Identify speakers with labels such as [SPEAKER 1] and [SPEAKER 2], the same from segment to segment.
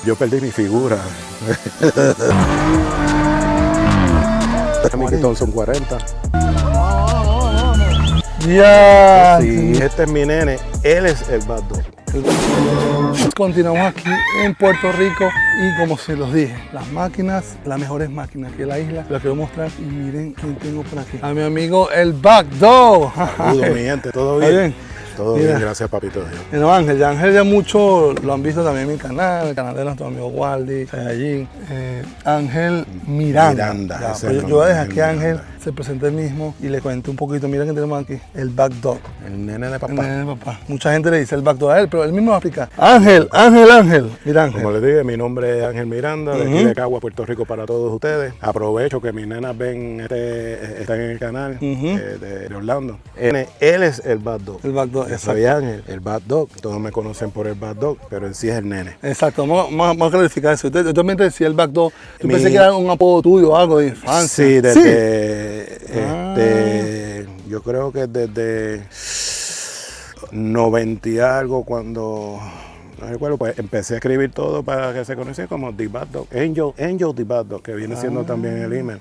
[SPEAKER 1] Yo perdí mi figura. Mi quitón son 40.
[SPEAKER 2] Ya.
[SPEAKER 1] Si este es mi nene, él es el Bad Dog.
[SPEAKER 2] Continuamos aquí en Puerto Rico y como se los dije, las máquinas, las mejores máquinas que la isla, las quiero mostrar y miren quién tengo por aquí. A mi amigo el Bad Dog.
[SPEAKER 1] Saludos, mi gente, ¿todo
[SPEAKER 2] ¿Está
[SPEAKER 1] bien?
[SPEAKER 2] bien?
[SPEAKER 1] Todo
[SPEAKER 2] Mira.
[SPEAKER 1] bien, gracias papito Dios.
[SPEAKER 2] Bueno, Ángel ya muchos lo han visto también en mi canal, el canal de nuestro amigo Waldi, allí. Ángel Miranda. Ya,
[SPEAKER 1] ese
[SPEAKER 2] pues
[SPEAKER 1] es el
[SPEAKER 2] yo voy a
[SPEAKER 1] nombre,
[SPEAKER 2] dejar que Ángel
[SPEAKER 1] Miranda.
[SPEAKER 2] se presente él mismo y le cuente un poquito. Mira que tenemos aquí, el Bad Dog.
[SPEAKER 1] El nene de papá.
[SPEAKER 2] El nene de papá. Mucha gente le dice el Bad Dog a él, pero él mismo va a explicar. Ángel. Mira Ángel.
[SPEAKER 1] Como les dije, mi nombre es Ángel Miranda, de aquí de Cagua, Puerto Rico, para todos ustedes. Aprovecho que mis nenas ven están en el canal de Orlando. Él es el Bad Dog.
[SPEAKER 2] El Bad Dog,
[SPEAKER 1] Yo
[SPEAKER 2] exacto.
[SPEAKER 1] soy Ángel, el Bad Dog. Todos me conocen por el Bad Dog, pero en sí es el nene.
[SPEAKER 2] Exacto, vamos a clarificar eso. Usted también te decía el Bad Dog. Yo
[SPEAKER 1] Mi-
[SPEAKER 2] pensé que era un apodo tuyo o algo de infancia.
[SPEAKER 1] Sí, yo creo que desde 90 y algo, cuando no recuerdo, pues empecé a escribir todo para que se conociera como The Bad Dog, Angel The Bad Dog, que viene siendo también el email.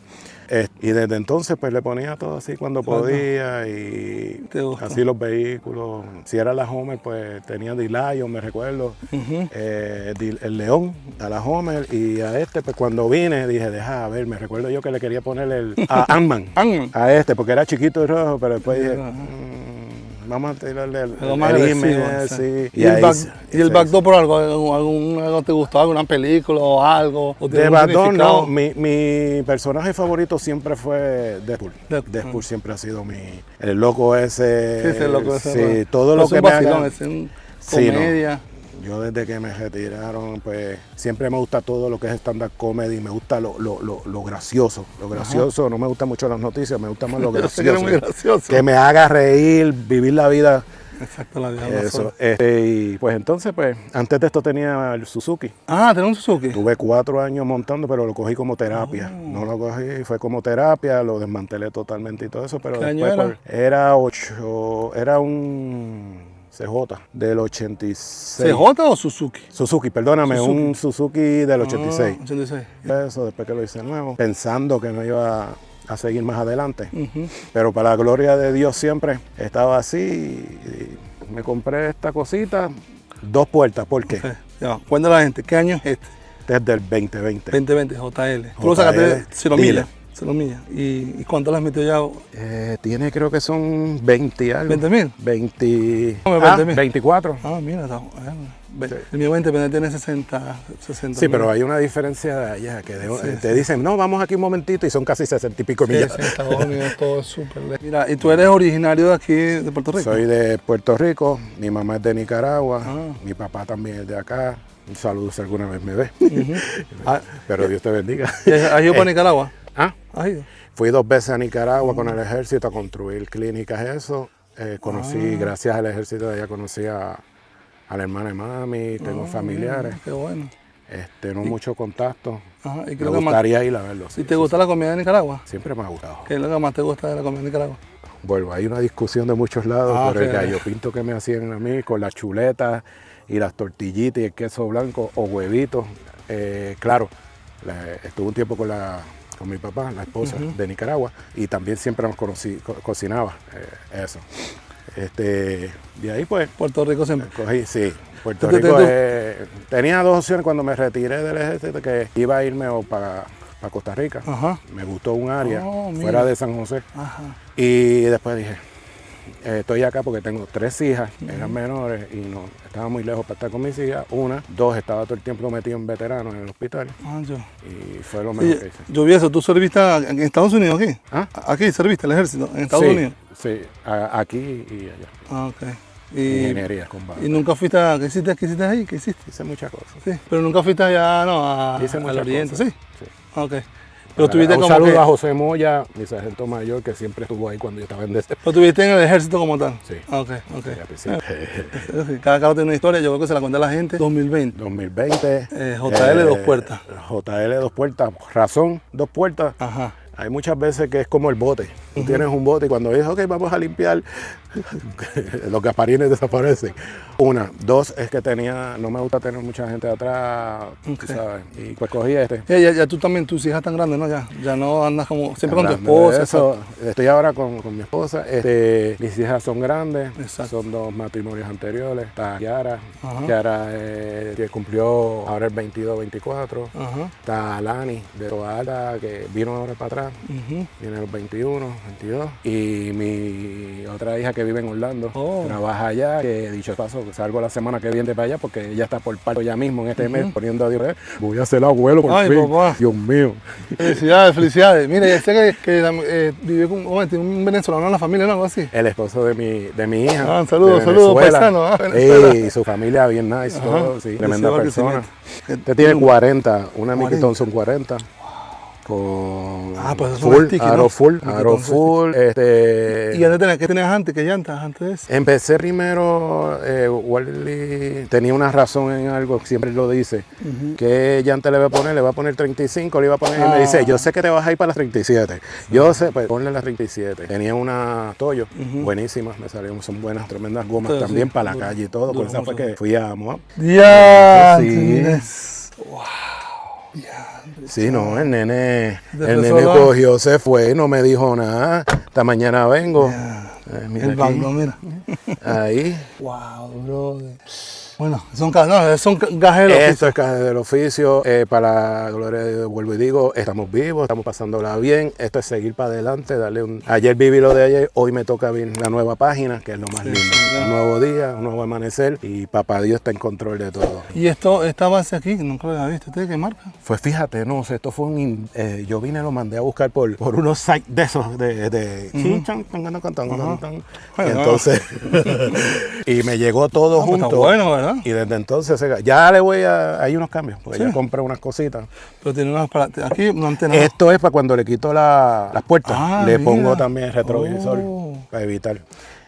[SPEAKER 1] Y desde entonces pues le ponía todo así cuando podía y
[SPEAKER 2] ¿Te gustó?
[SPEAKER 1] así los vehículos. Si era la Homer, pues tenía The Lion, me recuerdo, el León a la Homer, y a este pues cuando vine dije, deja a ver, me recuerdo yo que le quería poner a Ant-Man,
[SPEAKER 2] Ant-Man.
[SPEAKER 1] a este, porque era chiquito y rojo, pero después dije, vamos a tirarle
[SPEAKER 2] Algo más
[SPEAKER 1] el
[SPEAKER 2] agresivo,
[SPEAKER 1] email,
[SPEAKER 2] sí.
[SPEAKER 1] sí.
[SPEAKER 2] ¿Y el
[SPEAKER 1] ahí
[SPEAKER 2] Bad Dog por algo? ¿Algo te gustó? ¿Alguna película o algo? ¿O tiene
[SPEAKER 1] de
[SPEAKER 2] un
[SPEAKER 1] Bad Dog,
[SPEAKER 2] significado?
[SPEAKER 1] no, mi personaje favorito siempre fue Deadpool.
[SPEAKER 2] Deadpool.
[SPEAKER 1] Deadpool siempre ha sido el loco ese.
[SPEAKER 2] Sí, ese loco ese.
[SPEAKER 1] Sí, todo lo
[SPEAKER 2] Es
[SPEAKER 1] que
[SPEAKER 2] un
[SPEAKER 1] me
[SPEAKER 2] vacilón,
[SPEAKER 1] haga.
[SPEAKER 2] es un
[SPEAKER 1] Sí, no.
[SPEAKER 2] comedia.
[SPEAKER 1] Yo desde que me retiraron, pues siempre me gusta todo lo que es stand-up comedy, me gusta lo gracioso. Lo gracioso, no me gustan mucho las noticias, me gusta más lo
[SPEAKER 2] Yo sé que eres
[SPEAKER 1] gracioso.
[SPEAKER 2] muy gracioso.
[SPEAKER 1] Que me haga reír, vivir la vida.
[SPEAKER 2] Exacto, la vida.
[SPEAKER 1] Eso. Y pues entonces, pues, antes de esto tenía el Suzuki.
[SPEAKER 2] Ah, ¿tenés un Suzuki?
[SPEAKER 1] Tuve 4 años montando, pero lo cogí como terapia. No lo cogí, fue como terapia, lo desmantelé totalmente y todo eso. Pero
[SPEAKER 2] ¿Qué año
[SPEAKER 1] después
[SPEAKER 2] era?
[SPEAKER 1] era un CJ del 86.
[SPEAKER 2] ¿CJ o Suzuki?
[SPEAKER 1] Suzuki, perdóname,
[SPEAKER 2] Suzuki.
[SPEAKER 1] un Suzuki del 86.
[SPEAKER 2] 86.
[SPEAKER 1] Eso, después que lo hice nuevo, pensando que no iba a seguir más adelante. Pero para la gloria de Dios siempre estaba así y me compré esta cosita, 2 puertas. ¿Por qué?
[SPEAKER 2] Sí. Ya, cuéntale a la gente, ¿qué año es este?
[SPEAKER 1] Desde el 2020.
[SPEAKER 2] 2020, JL. Tú lo sacaste 0
[SPEAKER 1] Dile.
[SPEAKER 2] millas. 0 millas. ¿Y cuánto le has metido ya?
[SPEAKER 1] Tiene, creo que son 20 y algo.
[SPEAKER 2] ¿20.000?
[SPEAKER 1] 20.
[SPEAKER 2] Hombre, 20.000.
[SPEAKER 1] 24.
[SPEAKER 2] Ah, mira, está bueno. El mío 20 tiene 60
[SPEAKER 1] Sí, pero hay una diferencia de allá que te dicen, no, vamos aquí un momentito y son casi 60 y pico millas.
[SPEAKER 2] Sí, en Estados Unidos todo es súper lejos. Mira, ¿y tú eres originario de aquí, de Puerto Rico?
[SPEAKER 1] Soy de Puerto Rico, mi mamá es de Nicaragua,
[SPEAKER 2] Ah.
[SPEAKER 1] mi papá también es de acá. Un saludo si alguna vez me ve.
[SPEAKER 2] Ah,
[SPEAKER 1] Pero Dios te bendiga.
[SPEAKER 2] ¿has ido para Nicaragua?
[SPEAKER 1] Ah,
[SPEAKER 2] ¿Has ido?
[SPEAKER 1] fui 2 veces a Nicaragua con el ejército a construir clínicas, eso. Conocí, gracias al ejército de allá, conocí a la hermana de mami, tengo familiares,
[SPEAKER 2] Qué bueno.
[SPEAKER 1] no mucho contacto.
[SPEAKER 2] Ajá, y
[SPEAKER 1] Me
[SPEAKER 2] creo que más.
[SPEAKER 1] gustaría ir a verlo.
[SPEAKER 2] ¿Y te gusta la comida de Nicaragua?
[SPEAKER 1] Siempre me ha gustado.
[SPEAKER 2] ¿Qué es lo que más te gusta de la comida de Nicaragua?
[SPEAKER 1] Vuelvo, hay una discusión de muchos lados por el
[SPEAKER 2] ok.
[SPEAKER 1] gallo pinto que me hacían a mí con las chuletas y las tortillitas y el queso blanco o huevitos. Claro, estuve un tiempo con mi papá, la esposa de Nicaragua, y también siempre nos cocinaba eso. De ahí pues
[SPEAKER 2] Puerto Rico siempre.
[SPEAKER 1] cogí, sí, Puerto
[SPEAKER 2] ¿Tú-
[SPEAKER 1] Rico.
[SPEAKER 2] tú-
[SPEAKER 1] Tenía 2 opciones cuando me retiré del ejército, que iba a irme para Costa Rica.
[SPEAKER 2] Ajá.
[SPEAKER 1] Me gustó un área
[SPEAKER 2] Oh, mira.
[SPEAKER 1] fuera de San José.
[SPEAKER 2] Ajá.
[SPEAKER 1] Y después dije, estoy acá porque tengo 3 hijas, eran menores y no estaba muy lejos para estar con mis hijas. 2, estaba todo el tiempo metido en veteranos en el hospital
[SPEAKER 2] Ah, yo.
[SPEAKER 1] y fue lo mejor que hice.
[SPEAKER 2] Yo vi eso, ¿tú serviste en Estados Unidos aquí?
[SPEAKER 1] ¿Ah?
[SPEAKER 2] Aquí serviste el ejército, en Estados
[SPEAKER 1] Sí,
[SPEAKER 2] Unidos.
[SPEAKER 1] sí, aquí y allá.
[SPEAKER 2] Ah, ok.
[SPEAKER 1] Ingeniería con base.
[SPEAKER 2] Y nunca fuiste a... ¿Qué hiciste ahí? ¿Qué hiciste?
[SPEAKER 1] Hice muchas cosas.
[SPEAKER 2] Sí, pero nunca fuiste allá, no,
[SPEAKER 1] Hice
[SPEAKER 2] al
[SPEAKER 1] muchas
[SPEAKER 2] oriente,
[SPEAKER 1] cosas.
[SPEAKER 2] ¿sí?
[SPEAKER 1] Sí.
[SPEAKER 2] Ah, ok. Pero tuviste
[SPEAKER 1] Un
[SPEAKER 2] como
[SPEAKER 1] saludo
[SPEAKER 2] que...
[SPEAKER 1] a José Moya, mi sargento mayor, que siempre estuvo ahí cuando yo estaba en DC.
[SPEAKER 2] Pero tuviste en el ejército como tal.
[SPEAKER 1] Sí.
[SPEAKER 2] Ah, ok, ok.
[SPEAKER 1] Sí, al principio.
[SPEAKER 2] Sí, cada carro tiene una historia, yo creo que se la cuenta a la gente. 2020.
[SPEAKER 1] 2020.
[SPEAKER 2] JL 2 puertas.
[SPEAKER 1] JL 2 puertas. Razón, 2 puertas.
[SPEAKER 2] Ajá.
[SPEAKER 1] Hay muchas veces que es como el bote. Tú tienes un bote y cuando dices, ok, vamos a limpiar, los gasparines desaparecen. Una. Dos, es que no me gusta tener mucha gente atrás, tú sabes. Y pues cogí este.
[SPEAKER 2] Ya tú también, tus hijas tan grandes, ¿no? Ya no andas como siempre con tu
[SPEAKER 1] Hablando de
[SPEAKER 2] esposa.
[SPEAKER 1] eso, estoy ahora con mi esposa. Mis hijas son grandes,
[SPEAKER 2] Exacto.
[SPEAKER 1] son 2 matrimonios anteriores. Está Kiara,
[SPEAKER 2] Ajá.
[SPEAKER 1] Kiara que cumplió ahora el 22-24.
[SPEAKER 2] Ajá.
[SPEAKER 1] Está Lani de Toa Alta, que vino ahora para atrás,
[SPEAKER 2] Ujú.
[SPEAKER 1] viene a los 21, 22. Y mi otra hija que vive en Orlando,
[SPEAKER 2] Oh.
[SPEAKER 1] trabaja allá, que dicho paso, que salgo la semana que viene para allá porque ella está por parto ya mismo en este mes, poniendo a Dios, voy a ser abuelo por
[SPEAKER 2] Ay,
[SPEAKER 1] fin.
[SPEAKER 2] papá.
[SPEAKER 1] Dios mío.
[SPEAKER 2] Felicidades, felicidades. Mira, ya sé que vive tiene un venezolano en la familia, ¿no? Algo así.
[SPEAKER 1] El esposo de mi hija.
[SPEAKER 2] Ah, saludos,
[SPEAKER 1] de
[SPEAKER 2] saludos,
[SPEAKER 1] Venezuela.
[SPEAKER 2] paisano. Venezuela.
[SPEAKER 1] Y su familia bien nice,
[SPEAKER 2] Ajá.
[SPEAKER 1] todo, sí, tremenda
[SPEAKER 2] Reciba
[SPEAKER 1] persona.
[SPEAKER 2] agradecimiento.
[SPEAKER 1] Usted tiene 40, una Mickey
[SPEAKER 2] 40.
[SPEAKER 1] Thompson 40. Con
[SPEAKER 2] Pues eso es un
[SPEAKER 1] full,
[SPEAKER 2] sticky,
[SPEAKER 1] aro
[SPEAKER 2] ¿no?
[SPEAKER 1] full,
[SPEAKER 2] Mickey
[SPEAKER 1] aro
[SPEAKER 2] Thompson
[SPEAKER 1] full.
[SPEAKER 2] ¿Y antes qué tenías antes? ¿Qué llantas antes de eso?
[SPEAKER 1] Empecé primero, Wally tenía una razón en algo, siempre lo dice, que llanta le va a poner 35, le iba a poner, y me dice, yo sé que te vas a ir para las 37, yo sé, pues ponle las 37. Tenía una Toyo, buenísimas, me salieron, son buenas, tremendas gomas
[SPEAKER 2] Sí,
[SPEAKER 1] también
[SPEAKER 2] sí,
[SPEAKER 1] para la
[SPEAKER 2] duro,
[SPEAKER 1] calle y todo, por
[SPEAKER 2] duro,
[SPEAKER 1] eso fue
[SPEAKER 2] duro.
[SPEAKER 1] que fui a Moab.
[SPEAKER 2] Ya,
[SPEAKER 1] Sí.
[SPEAKER 2] wow.
[SPEAKER 1] Sí, no, el nene
[SPEAKER 2] solo.
[SPEAKER 1] cogió, se fue y no me dijo nada, hasta mañana vengo. Mira
[SPEAKER 2] El
[SPEAKER 1] aquí.
[SPEAKER 2] banco, mira.
[SPEAKER 1] Ahí.
[SPEAKER 2] Wow, brother. Bueno, son gajes de
[SPEAKER 1] Esto es caja del oficio, para la gloria de Dios, vuelvo y digo, estamos vivos, estamos pasándola bien, esto es seguir para adelante, ayer viví lo de ayer, hoy me toca ver la nueva página, que es lo más lindo, un nuevo día, un nuevo amanecer, y papá Dios está en control de todo.
[SPEAKER 2] Y esta base aquí, nunca la había visto, ¿usted qué marca?
[SPEAKER 1] Pues fíjate, no sé, esto fue yo vine, lo mandé a buscar por unos sites de esos, de chin-chan, y entonces, y me llegó todo
[SPEAKER 2] Pues
[SPEAKER 1] junto.
[SPEAKER 2] está bueno, ¿verdad?
[SPEAKER 1] Y desde entonces ya hay unos cambios, porque ya compré unas cositas.
[SPEAKER 2] Pero tiene aquí una antena.
[SPEAKER 1] Esto es para cuando le quito las puertas, le
[SPEAKER 2] mira.
[SPEAKER 1] pongo también el retrovisor
[SPEAKER 2] Oh.
[SPEAKER 1] para evitar.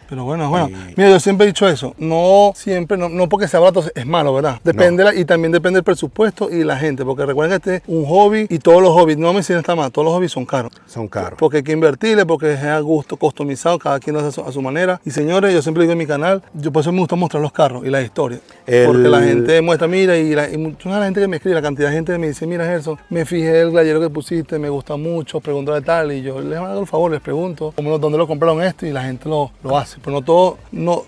[SPEAKER 2] Pero bueno. Mira, yo siempre he dicho eso. No siempre, no porque sea barato es malo, ¿verdad? Depende y también depende del presupuesto y la gente. Porque recuerden que este es un hobby y todos los hobbies, no me dicen está mal, todos los hobbies son caros.
[SPEAKER 1] Son caros.
[SPEAKER 2] Porque hay que invertirle, porque es a gusto, customizado, cada quien lo hace a su manera. Y señores, yo siempre digo en mi canal, por eso me gusta mostrar los carros y las historias. Porque la gente muestra, mira, y mucha gente que me escribe, la cantidad de gente que me dice, mira Gerson, me fijé el glayero que pusiste, me gusta mucho, pregúntale tal, y yo les hago el favor, les pregunto, ¿dónde lo compraron esto? Y la gente lo hace. Pero no todo,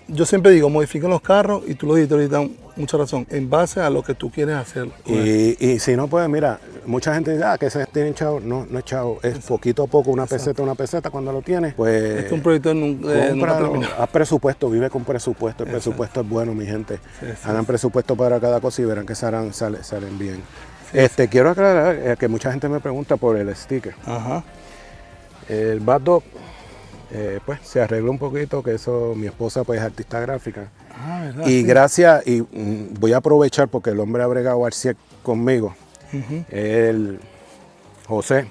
[SPEAKER 2] yo siempre digo, modifiquen los carros, y tú lo dijiste ahorita, mucha razón, en base a lo que tú quieres hacer.
[SPEAKER 1] Y si no, pues mira, mucha gente dice, que se tienen chavo. No es chavo, es poquito a poco, una peseta cuando lo tienes, pues
[SPEAKER 2] Este es un proyecto nunca terminado.
[SPEAKER 1] haz presupuesto, vive con presupuesto, el presupuesto es bueno, mi gente. Hagan presupuesto para cada cosa y verán que salen bien. Quiero aclarar que mucha gente me pregunta por el sticker.
[SPEAKER 2] Ajá.
[SPEAKER 1] El Bad Dog, pues se arregló un poquito, que eso, mi esposa pues es artista gráfica.
[SPEAKER 2] ¿Verdad?
[SPEAKER 1] Y gracias, y voy a aprovechar porque el hombre ha bregado al 100 conmigo, el José,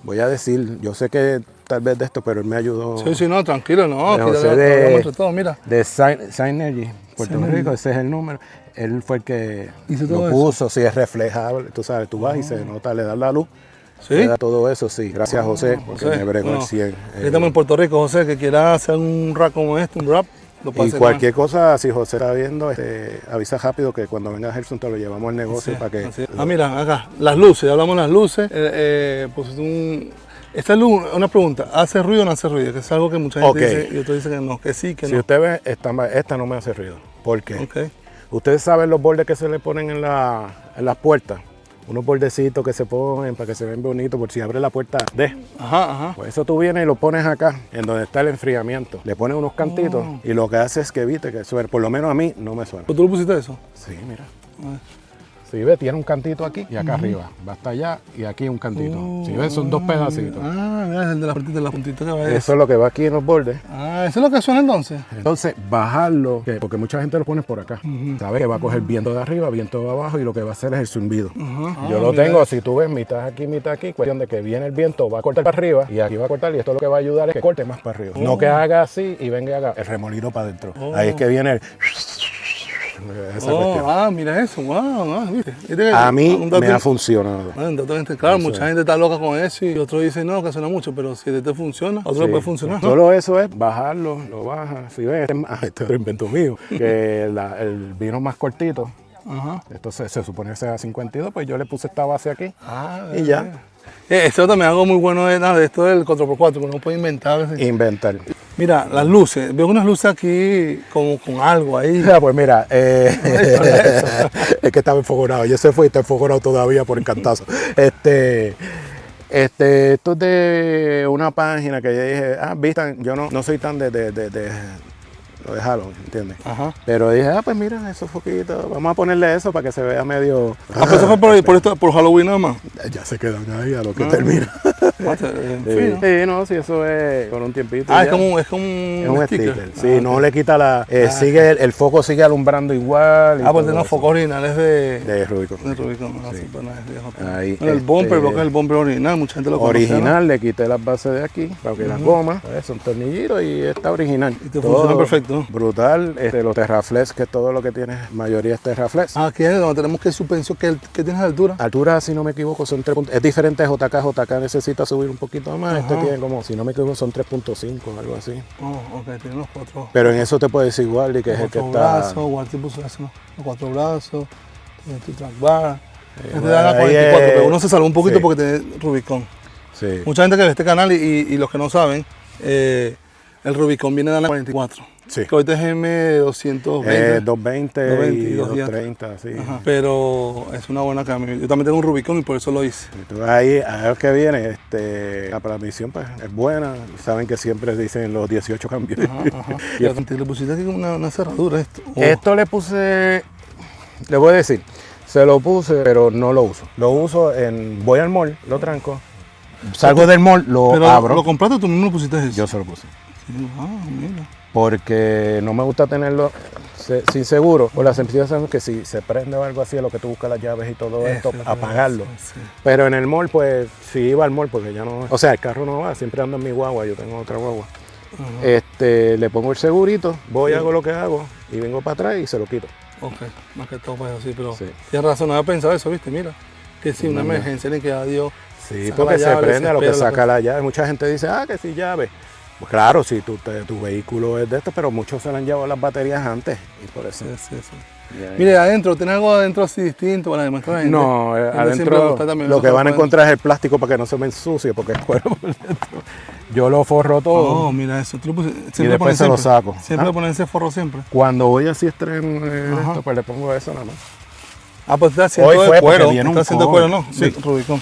[SPEAKER 1] voy a decir, yo sé que tal vez de esto, pero él me ayudó.
[SPEAKER 2] Sí, no, tranquilo, no,
[SPEAKER 1] De
[SPEAKER 2] aquí
[SPEAKER 1] José
[SPEAKER 2] lo hablamos entre todos, mira.
[SPEAKER 1] de Synergy, Puerto
[SPEAKER 2] Synergy.
[SPEAKER 1] Rico, ese es el número. Él fue el que
[SPEAKER 2] Hizo todo
[SPEAKER 1] lo
[SPEAKER 2] eso.
[SPEAKER 1] puso, sí, es reflejable, tú sabes, tú vas y se nota, le das la luz.
[SPEAKER 2] ¿Sí?
[SPEAKER 1] Le da todo eso, sí. Gracias, José, porque me bregó el 100.
[SPEAKER 2] Aquí estamos en Puerto Rico, José, que quiera hacer un rap como este, un rap, lo puede
[SPEAKER 1] Y
[SPEAKER 2] hacer.
[SPEAKER 1] cualquier cosa, si José está viendo, avisa rápido que cuando venga Gerson te lo llevamos al negocio para que...
[SPEAKER 2] Así. Mira, acá, las luces, ya hablamos de las luces. Esta luz, una pregunta, ¿hace ruido o no hace ruido? Que es algo que mucha gente dice y otros dicen que no, que sí, que
[SPEAKER 1] si
[SPEAKER 2] no.
[SPEAKER 1] usted ve, esta no me hace ruido. ¿Por qué?
[SPEAKER 2] Okay.
[SPEAKER 1] Ustedes saben los bordes que se le ponen en las puertas. Unos bordecitos que se ponen para que se ven bonitos por si abre la puerta de.
[SPEAKER 2] Ajá.
[SPEAKER 1] Pues eso tú vienes y lo pones acá, en donde está el enfriamiento. Le pones unos cantitos y lo que hace es que evite que suene. Por lo menos a mí no me suena.
[SPEAKER 2] ¿Tú lo pusiste eso?
[SPEAKER 1] Sí, mira. Si ves, tiene un cantito aquí y acá arriba. Va hasta allá y aquí un cantito. Si ves, son dos pedacitos.
[SPEAKER 2] Mira, es el de la puntita que va a
[SPEAKER 1] Eso es lo que va aquí en los bordes.
[SPEAKER 2] eso es lo que suena entonces.
[SPEAKER 1] Entonces, bajarlo, porque mucha gente lo pone por acá. Sabe que va a coger viento de arriba, viento de abajo y lo que va a hacer es el zumbido. Yo lo tengo, si tú ves, mitad aquí, cuestión de que viene el viento, va a cortar para arriba y aquí va a cortar y esto lo que va a ayudar es que corte más para arriba. No que haga así y venga y haga el remolino para adentro. Ahí es que viene el... esa cuestión.
[SPEAKER 2] Mira eso, ¿viste? ¿Viste?
[SPEAKER 1] A mí
[SPEAKER 2] Un dato
[SPEAKER 1] me ha funcionado.
[SPEAKER 2] Claro,
[SPEAKER 1] Eso
[SPEAKER 2] mucha
[SPEAKER 1] es.
[SPEAKER 2] gente está loca con eso y otros dicen no, que suena mucho, pero si te funciona, a otro le
[SPEAKER 1] Sí.
[SPEAKER 2] puede funcionar, ¿no?
[SPEAKER 1] Solo eso es bajarlo, lo bajas. Si ves, este es un invento mío, que el vino más cortito,
[SPEAKER 2] Ajá.
[SPEAKER 1] esto se supone que sea 52, pues yo le puse esta base aquí
[SPEAKER 2] Ah,
[SPEAKER 1] y ya,
[SPEAKER 2] Eso también algo muy bueno de esto del 4x4, que uno puede inventar. Así.
[SPEAKER 1] inventar.
[SPEAKER 2] Mira, las luces, veo unas luces aquí como con algo ahí.
[SPEAKER 1] Pues mira, es que estaba enfogonado, y ese fue y está enfogonado todavía por el cantazo. Esto es de una página que yo dije, vista, yo no soy tan lo de Halloween, ¿entiendes?
[SPEAKER 2] Ajá.
[SPEAKER 1] Pero dije, pues mira, esos foquitos, vamos a ponerle eso para que se vea medio...
[SPEAKER 2] Pues eso fue por Halloween nada más.
[SPEAKER 1] Ya se quedan ahí a lo que termina.
[SPEAKER 2] Fino.
[SPEAKER 1] Sí, no, sí, eso es con un tiempito.
[SPEAKER 2] Es
[SPEAKER 1] ya.
[SPEAKER 2] como
[SPEAKER 1] Es
[SPEAKER 2] un
[SPEAKER 1] un
[SPEAKER 2] sticker.
[SPEAKER 1] sticker. Sí, no le quita la... sigue el foco sigue alumbrando igual. y
[SPEAKER 2] Pues
[SPEAKER 1] todo
[SPEAKER 2] tenemos
[SPEAKER 1] eso.
[SPEAKER 2] focos originales
[SPEAKER 1] de Rubicon.
[SPEAKER 2] de Rubicon.
[SPEAKER 1] Sí.
[SPEAKER 2] Bueno,
[SPEAKER 1] Ahí,
[SPEAKER 2] el bumper, veo que es el bumper original, mucha gente lo conoce.
[SPEAKER 1] original, le quité las bases de aquí, para que las gomas, son tornillitos y está original.
[SPEAKER 2] Y te funciona perfecto.
[SPEAKER 1] Brutal. Los Terraflex, que todo lo que tiene, mayoría es Terraflex.
[SPEAKER 2] Aquí es donde tenemos que suspensión, que tienes de altura.
[SPEAKER 1] Altura, si no me equivoco, son 3 puntos. Es diferente de JK necesita subir un poquito más.
[SPEAKER 2] Ajá.
[SPEAKER 1] Este tiene como, si no me equivoco, son 3.5, algo así.
[SPEAKER 2] Ok, tiene los 4.
[SPEAKER 1] Pero en eso te puedes decir igual y que es el que
[SPEAKER 2] Cuatro
[SPEAKER 1] está...
[SPEAKER 2] brazos, Walter puso eso, ¿no? Los 4 brazos, tiene tu track bar. Este
[SPEAKER 1] bueno,
[SPEAKER 2] da la
[SPEAKER 1] ahí
[SPEAKER 2] 44,
[SPEAKER 1] es-
[SPEAKER 2] pero uno se salvó un poquito
[SPEAKER 1] sí.
[SPEAKER 2] porque tiene Rubicon.
[SPEAKER 1] Sí.
[SPEAKER 2] Mucha gente que ve este canal y los que no saben, el Rubicon viene de la 44.
[SPEAKER 1] Sí.
[SPEAKER 2] Que ahorita es M220.
[SPEAKER 1] 220 y 230, sí.
[SPEAKER 2] Ajá. Pero es una buena cámara. Yo también tengo un Rubicon y por eso lo hice.
[SPEAKER 1] Entonces ahí, a ver qué viene, la transmisión pues, es buena. Saben que siempre dicen los 18 cambios.
[SPEAKER 2] Ajá. Y le pusiste aquí una cerradura a esto.
[SPEAKER 1] Esto le puse, le voy a decir, se lo puse, pero no lo uso. Lo uso voy al mall, lo tranco, salgo del mall, lo
[SPEAKER 2] Pero
[SPEAKER 1] abro.
[SPEAKER 2] ¿lo compraste o tú mismo lo pusiste eso?
[SPEAKER 1] Yo se lo puse.
[SPEAKER 2] Sí, mira.
[SPEAKER 1] Porque no me gusta tenerlo sin seguro, por la sencilla razón que si se prende o algo así, a lo que tú buscas las llaves y todo esto, apagarlo.
[SPEAKER 2] Sí.
[SPEAKER 1] Pero en el mall, pues, si iba al mall, porque ya no... O sea, el carro no va, siempre ando en mi guagua, yo tengo otra guagua.
[SPEAKER 2] Ajá.
[SPEAKER 1] Le pongo el segurito, voy, hago lo que hago, y vengo para atrás y se lo quito.
[SPEAKER 2] Ok, más que todo pues así, pero
[SPEAKER 1] Sí.
[SPEAKER 2] tienes razón, no había pensado eso, ¿viste? Mira, que si una
[SPEAKER 1] No, no.
[SPEAKER 2] emergencia ni que adiós.
[SPEAKER 1] Sí,
[SPEAKER 2] saca
[SPEAKER 1] porque
[SPEAKER 2] la
[SPEAKER 1] se
[SPEAKER 2] llave,
[SPEAKER 1] prende a lo que
[SPEAKER 2] desespera la
[SPEAKER 1] saca la llave. Mucha gente dice, que sí, llave. Pues claro, si tu vehículo es de esto, pero muchos se le han llevado las baterías antes, y por eso...
[SPEAKER 2] Sí.
[SPEAKER 1] Y ahí-
[SPEAKER 2] Mire, adentro, ¿tiene algo adentro así distinto para demostrar a la gente?
[SPEAKER 1] No,
[SPEAKER 2] Gente siempre
[SPEAKER 1] adentro
[SPEAKER 2] gusta también,
[SPEAKER 1] lo
[SPEAKER 2] ¿no?
[SPEAKER 1] que van a
[SPEAKER 2] Adentro.
[SPEAKER 1] encontrar es el plástico para que no se me ensucie, porque es cuero por dentro. Yo lo forro todo.
[SPEAKER 2] Oh, mira eso. Tú lo pusiste, siempre
[SPEAKER 1] después
[SPEAKER 2] pones
[SPEAKER 1] se lo
[SPEAKER 2] siempre.
[SPEAKER 1] saco.
[SPEAKER 2] Siempre
[SPEAKER 1] Ah.
[SPEAKER 2] le pones ese forro siempre.
[SPEAKER 1] Cuando voy así extremo,
[SPEAKER 2] Ajá.
[SPEAKER 1] pues le pongo eso nada más.
[SPEAKER 2] Pues está haciendo
[SPEAKER 1] Hoy fue
[SPEAKER 2] de
[SPEAKER 1] porque
[SPEAKER 2] cuero.
[SPEAKER 1] viene un
[SPEAKER 2] Está haciendo de
[SPEAKER 1] cover.
[SPEAKER 2] cuero, ¿no?
[SPEAKER 1] Sí.
[SPEAKER 2] De Rubicon.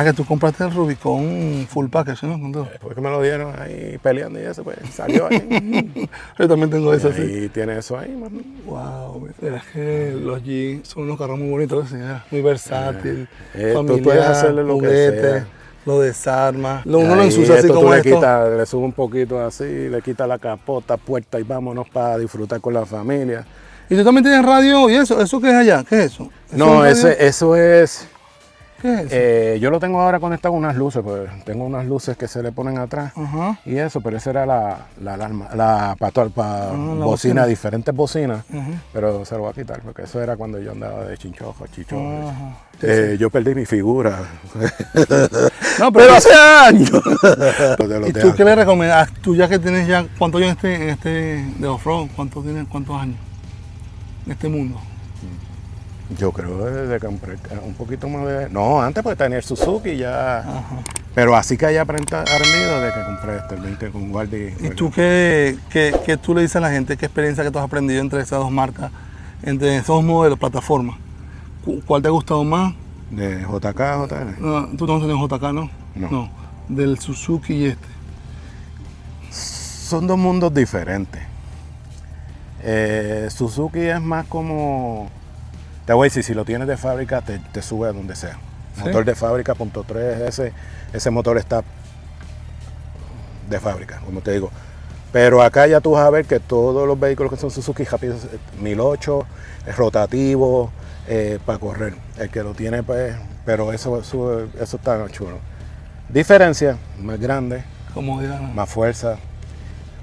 [SPEAKER 2] Que tú compraste el Rubicon full package, ¿no? Con todo.
[SPEAKER 1] Después que me lo dieron ahí peleando y eso, pues salió ahí.
[SPEAKER 2] Yo también tengo eso así.
[SPEAKER 1] Y tiene eso ahí, mano.
[SPEAKER 2] Wow, es que los G son unos carros muy bonitos, señora. Muy versátil,
[SPEAKER 1] Tú
[SPEAKER 2] familiar,
[SPEAKER 1] puedes hacerle lo que
[SPEAKER 2] juguete,
[SPEAKER 1] sea.
[SPEAKER 2] lo desarma. Uno lo
[SPEAKER 1] Ahí
[SPEAKER 2] ensucia así
[SPEAKER 1] esto
[SPEAKER 2] como
[SPEAKER 1] tú
[SPEAKER 2] esto.
[SPEAKER 1] le sube un poquito así, le quita la capota, puerta y vámonos para disfrutar con la familia.
[SPEAKER 2] Y tú también tienes radio y eso. ¿Eso qué es allá? ¿Qué es eso?
[SPEAKER 1] No,
[SPEAKER 2] ¿Es un radio?
[SPEAKER 1] eso es...
[SPEAKER 2] ¿Qué es eso?
[SPEAKER 1] Yo lo tengo ahora conectado con unas luces, pues tengo unas luces que se le ponen atrás
[SPEAKER 2] Ajá.
[SPEAKER 1] y eso, pero esa era la alarma, para
[SPEAKER 2] la
[SPEAKER 1] bocina,
[SPEAKER 2] bocina.
[SPEAKER 1] diferentes bocinas,
[SPEAKER 2] Ajá.
[SPEAKER 1] pero se lo voy a quitar porque eso era cuando yo andaba de chinchojo, chichojo.
[SPEAKER 2] Ajá.
[SPEAKER 1] Yo perdí mi figura,
[SPEAKER 2] No,
[SPEAKER 1] pero hace años.
[SPEAKER 2] ¿Y tú qué le recomiendas? Tú ya que tienes ya, ¿cuántos años en este de off-road? ¿Cuántos años en este mundo?
[SPEAKER 1] Yo creo desde que compré un poquito más de... No, antes pues tenía el Suzuki ya...
[SPEAKER 2] Ajá.
[SPEAKER 1] Pero así que haya aprendido desde que compré el 20 con Guardi.
[SPEAKER 2] ¿Y tú qué tú le dices a la gente? ¿Qué experiencia que tú has aprendido entre esas dos marcas, entre esos modelos, plataformas? ¿Cuál te ha gustado más?
[SPEAKER 1] De JK, JL.
[SPEAKER 2] No, tú no tienes JK, ¿no?
[SPEAKER 1] No.
[SPEAKER 2] Del Suzuki y este.
[SPEAKER 1] Son dos mundos diferentes. Suzuki es más como... Te voy a decir, si lo tienes de fábrica, te sube a donde sea.
[SPEAKER 2] ¿Sí?
[SPEAKER 1] Motor de fábrica, .3, ese motor está de fábrica, como te digo. Pero acá ya tú vas a ver que todos los vehículos que son Suzuki rápidos, 1008, es rotativo, para correr. El que lo tiene, pues, pero eso está chulo. Diferencia, más grande,
[SPEAKER 2] Como digan.
[SPEAKER 1] más fuerza,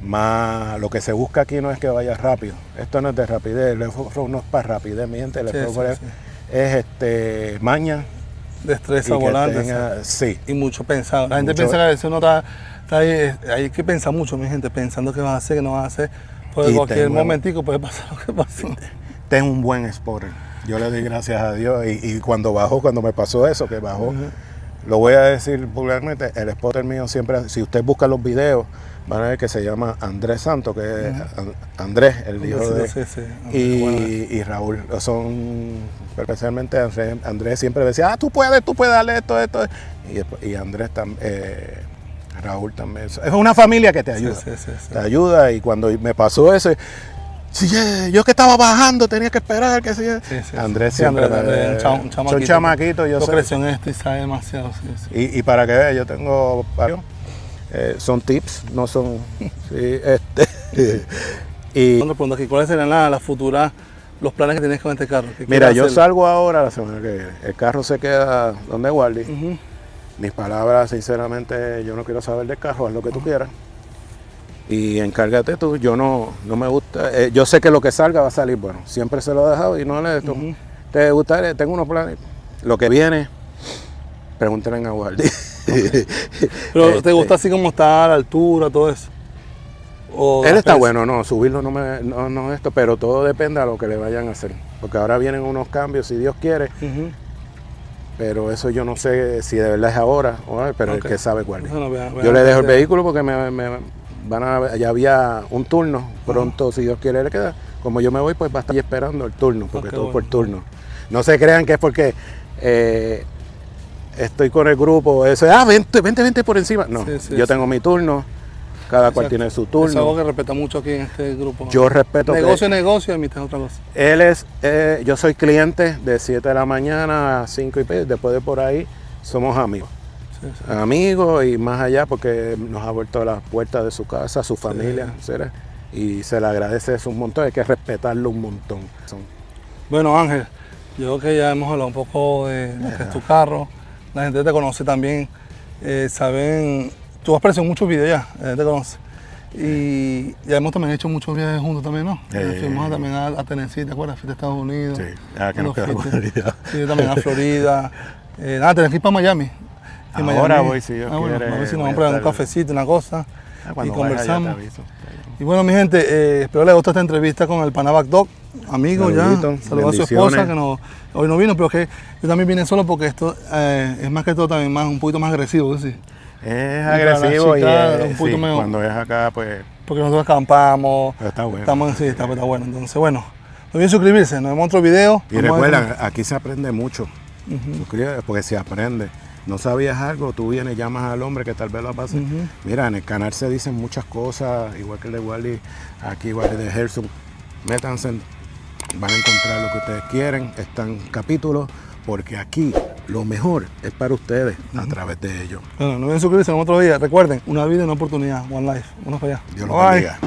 [SPEAKER 1] Más lo que se busca aquí no es que vaya rápido. Esto no es de rapidez, el off-road no es para rapidez, mi gente. El off-road es maña.
[SPEAKER 2] Destreza volante.
[SPEAKER 1] Sí.
[SPEAKER 2] Y mucho pensado. La gente piensa que a veces uno está ahí, hay que pensar mucho, mi gente, pensando qué vas a hacer, qué no vas a hacer. Pues cualquier momentico puede pasar lo que pasó.
[SPEAKER 1] Tengo un buen spotter. Yo le doy gracias a Dios. Y cuando me pasó eso, que bajó, lo voy a decir vulgarmente, el spotter mío siempre, si usted busca los videos, van a ver que se llama Andrés Santos, que es Andrés, el hijo de... Y Raúl, son, especialmente Andrés siempre decía, tú puedes darle esto. Y Andrés también, Raúl también. Es una familia que te ayuda. Te ayuda, y cuando me pasó eso, yo que estaba bajando tenía que esperar que Andrés siempre un chamaquito, yo sé.
[SPEAKER 2] Creció en esto y sabe demasiado.
[SPEAKER 1] Y para que veas, yo tengo varios. Son tips, no son... y
[SPEAKER 2] ¿cuáles serían las futuras, los planes que tienes con este carro?
[SPEAKER 1] Mira, yo salgo ahora la semana que viene. El carro se queda donde guarde. Mis palabras, sinceramente, yo no quiero saber del carro, haz lo que tú quieras. Y encárgate tú, yo no me gusta. Yo sé que lo que salga va a salir bueno. Siempre se lo he dejado y no le... ¿Te gustaría? Tengo unos planes. Lo que viene, pregúntale a Guardi.
[SPEAKER 2] Pero ¿te gusta así como está a la altura, todo eso?
[SPEAKER 1] Él está bueno, no, subirlo no esto, pero todo depende a lo que le vayan a hacer. Porque ahora vienen unos cambios, si Dios quiere. Pero eso yo no sé si de verdad es ahora, pero el que sabe cuál. Yo le dejo el vehículo porque ya había un turno, pronto si Dios quiere le queda. Como yo me voy, pues va a estar esperando el turno, porque todo por turno. No se crean que es porque estoy con el grupo, eso, vente por encima. No, yo tengo mi turno, cada cual tiene su turno.
[SPEAKER 2] Es algo que respeta mucho aquí en este grupo.
[SPEAKER 1] Yo respeto.
[SPEAKER 2] Negocio, amistad es otra cosa.
[SPEAKER 1] Yo soy cliente de 7 de la mañana a 5 y media, después de por ahí somos amigos. Amigos y más allá, porque nos ha vuelto a las puertas de su casa, su familia, y se le agradece eso un montón, hay que respetarlo un montón.
[SPEAKER 2] Bueno, Ángel, yo creo que ya hemos hablado un poco de lo que es tu carro. La gente te conoce también, saben, tú has aparecido en muchos videos ya, la gente te conoce. Y ya hemos también hecho muchos viajes juntos también, ¿no? Fuimos también a Tennessee, ¿te acuerdas? Fuiste a Estados Unidos.
[SPEAKER 1] Sí, que nos quedamos en Florida.
[SPEAKER 2] Sí, también a Florida. Tenés que ir para Miami.
[SPEAKER 1] Ahora voy, si Dios quiere.
[SPEAKER 2] A ver si nos vamos a poner un cafecito, una cosa, y conversamos. Y bueno, mi gente, espero les guste esta entrevista con el pana Backdog, amigo. Saludos a su esposa, que hoy no vino, pero que yo también vine solo porque esto es más que todo también un poquito más agresivo, ¿sí?
[SPEAKER 1] Es agresivo y
[SPEAKER 2] un poquito mejor.
[SPEAKER 1] Cuando es acá, pues...
[SPEAKER 2] Porque nosotros acampamos.
[SPEAKER 1] Pero está bueno.
[SPEAKER 2] Está bueno. Entonces, bueno, no olviden suscribirse, nos vemos en otro video.
[SPEAKER 1] Y recuerda, aquí se aprende mucho. Suscríbete porque se aprende. No sabías algo, tú vienes, llamas al hombre que tal vez lo pase. Mira, en el canal se dicen muchas cosas, igual que el de Wally, aquí Wally de Herson. Métanse, van a encontrar lo que ustedes quieren, están capítulos, porque aquí lo mejor es para ustedes a través de ellos.
[SPEAKER 2] Bueno, no olviden suscribirse en otro día. Recuerden, una vida y una oportunidad. One life. Vamos para allá.
[SPEAKER 1] Dios los bendiga.